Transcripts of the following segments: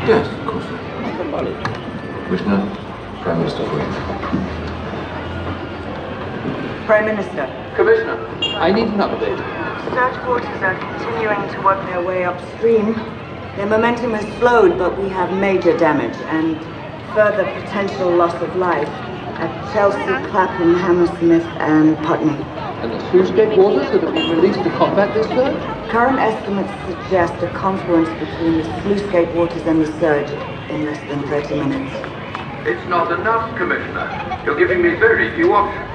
Yes, of course. Commissioner, Prime Minister for you. Prime Minister. Commissioner, I need an update. Search forces are continuing to work their way upstream. Their momentum has slowed, but we have major damage and further potential loss of life at Chelsea, Clapham, Hammersmith, and Putney. And the sluice-gate waters that have been released to combat this surge? Current estimates suggest a confluence between the sluice-gate waters and the surge in less than 30 minutes. It's not enough, Commissioner. You're giving me very few options.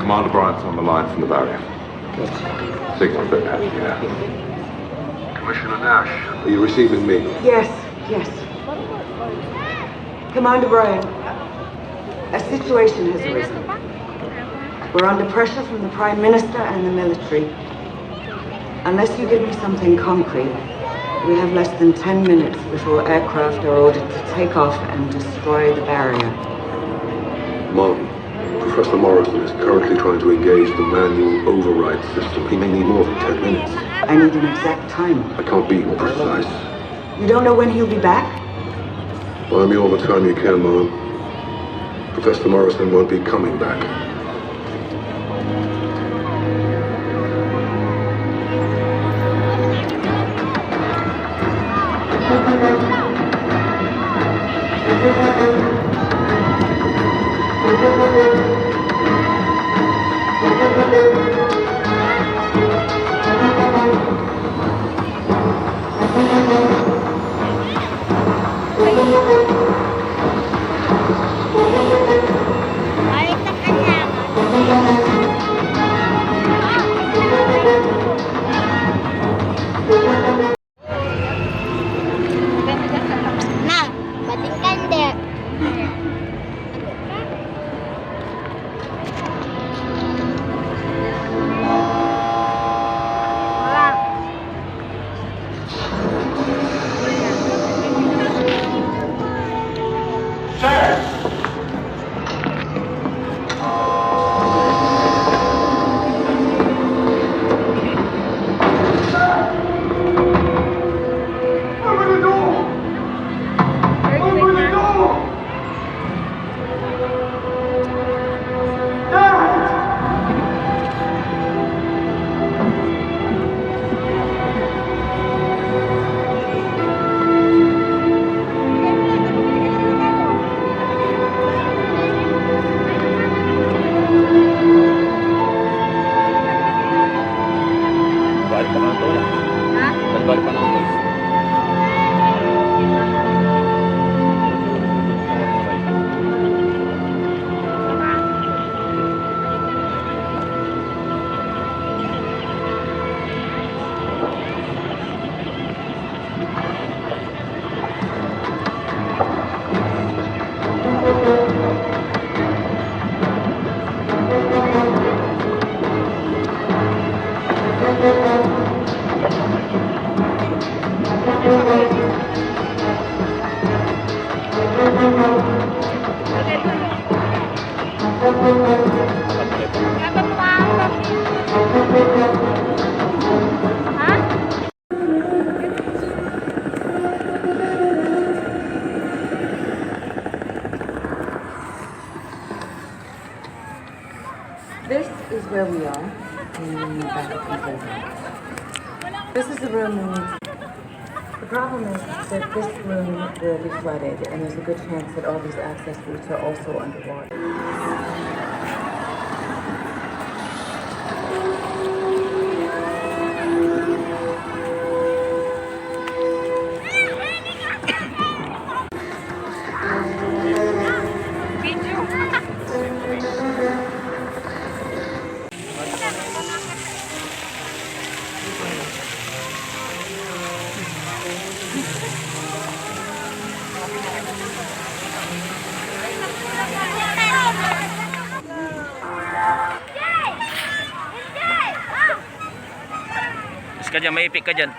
Commander Bryant's on the line from the barrier. Signal a bit patchy now. Commissioner Nash. Are you receiving me? Yes. Commander Bryan, a situation has arisen. We're under pressure from the Prime Minister and the military. Unless you give me something concrete, we have less than 10 minutes before aircraft are ordered to take off and destroy the barrier. Martin, Professor Morrison is currently trying to engage the manual override system. He may need more than 10 minutes. I need an exact time. I can't be more precise. You don't know when he'll be back? Buy me all the time you can, Mom. Professor Morrison won't be coming back. This is where we are in the back of the building. This is the room we need. The problem is that this room will be flooded, and there's a good chance that all these access routes are also underwater. Mas ka dyan, may ipik ka dyan.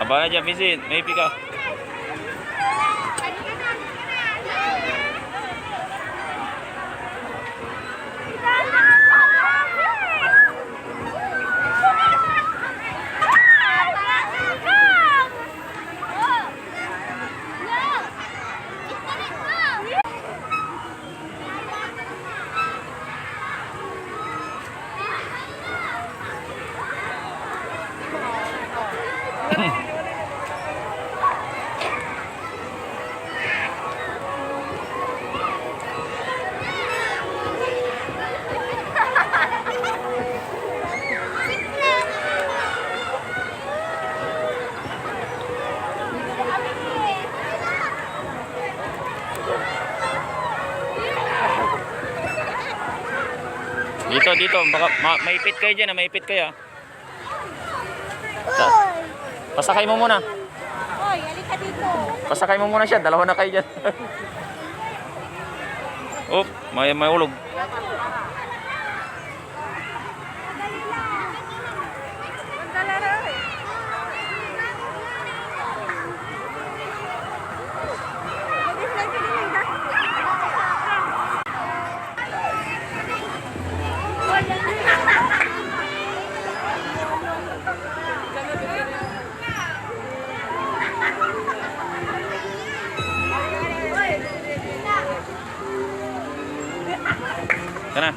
Abang aja Vincent, may ipik ka. Dito, baka maipit kayo dyan, maipit kayo. Pasakay mo muna. Hoy, halika dito. Pasakay mo muna siya, dalawa na kayo dyan. Oh, may ulog. Sana.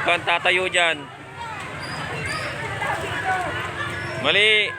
Huwag kang tatayo dyan. Mali.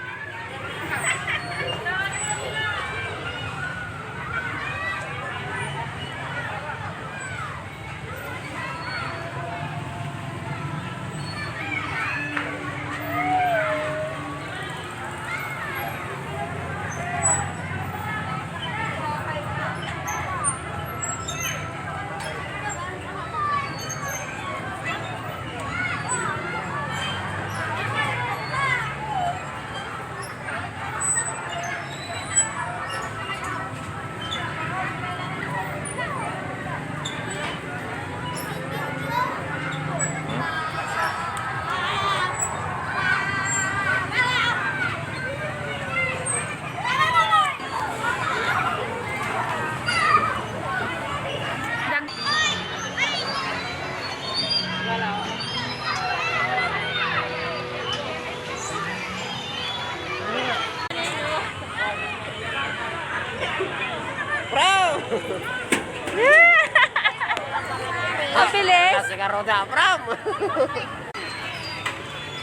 Mabilis.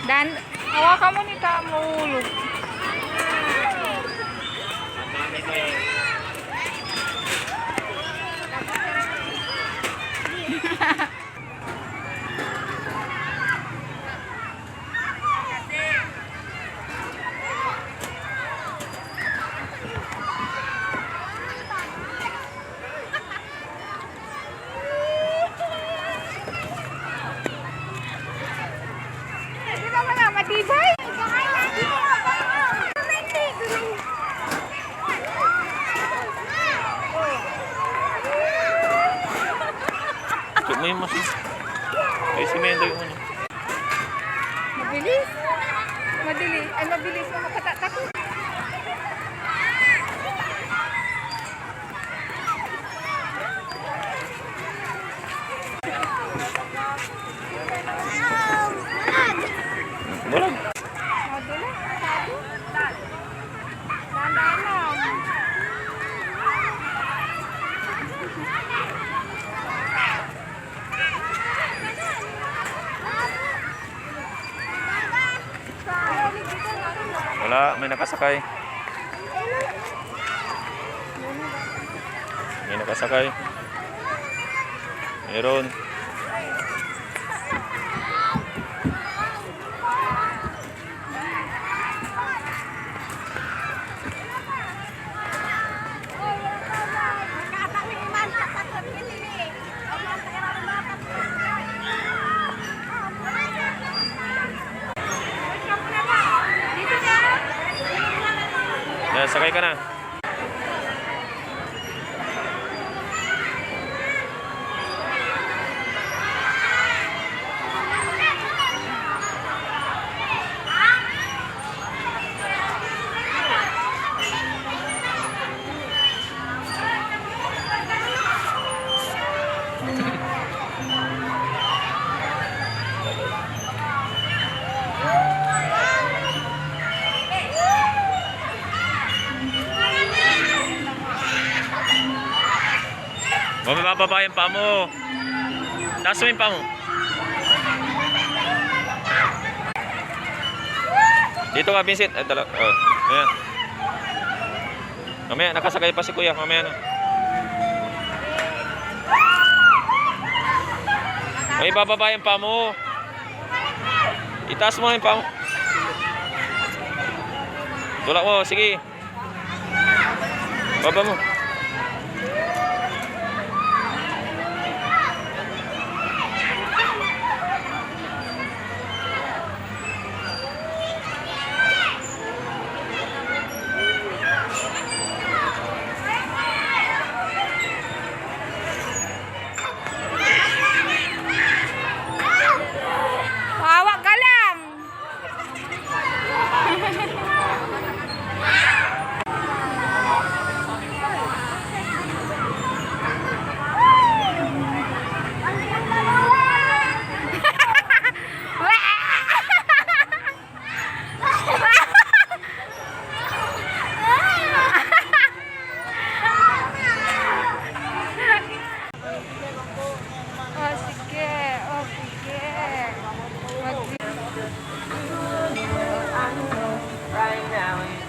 Dan, hawakan mo ni Ka, mahulog. Hindi naman na matibay. Check mo yung mas. Ay, simendo yung ano. Mabilis. Madali. Ay, mabilis. Makatatakot. Wala. Madali. Dandaan lang. Wala, may nakasakay. May nakasakay. Meron. Yan, sakay ka na. Huwag mo bababa yung paa mo. Taas mo yung paa mo. Dito ka, Vincent. Ay, talaga. Ayan. Mamaya, nakasakay pa si Kuya. Mamaya na. Ay, bababa yung paa mo. Itaas mo yung paa mo. Tulak mo, sige. Baba mo. Hawak ka lang. down.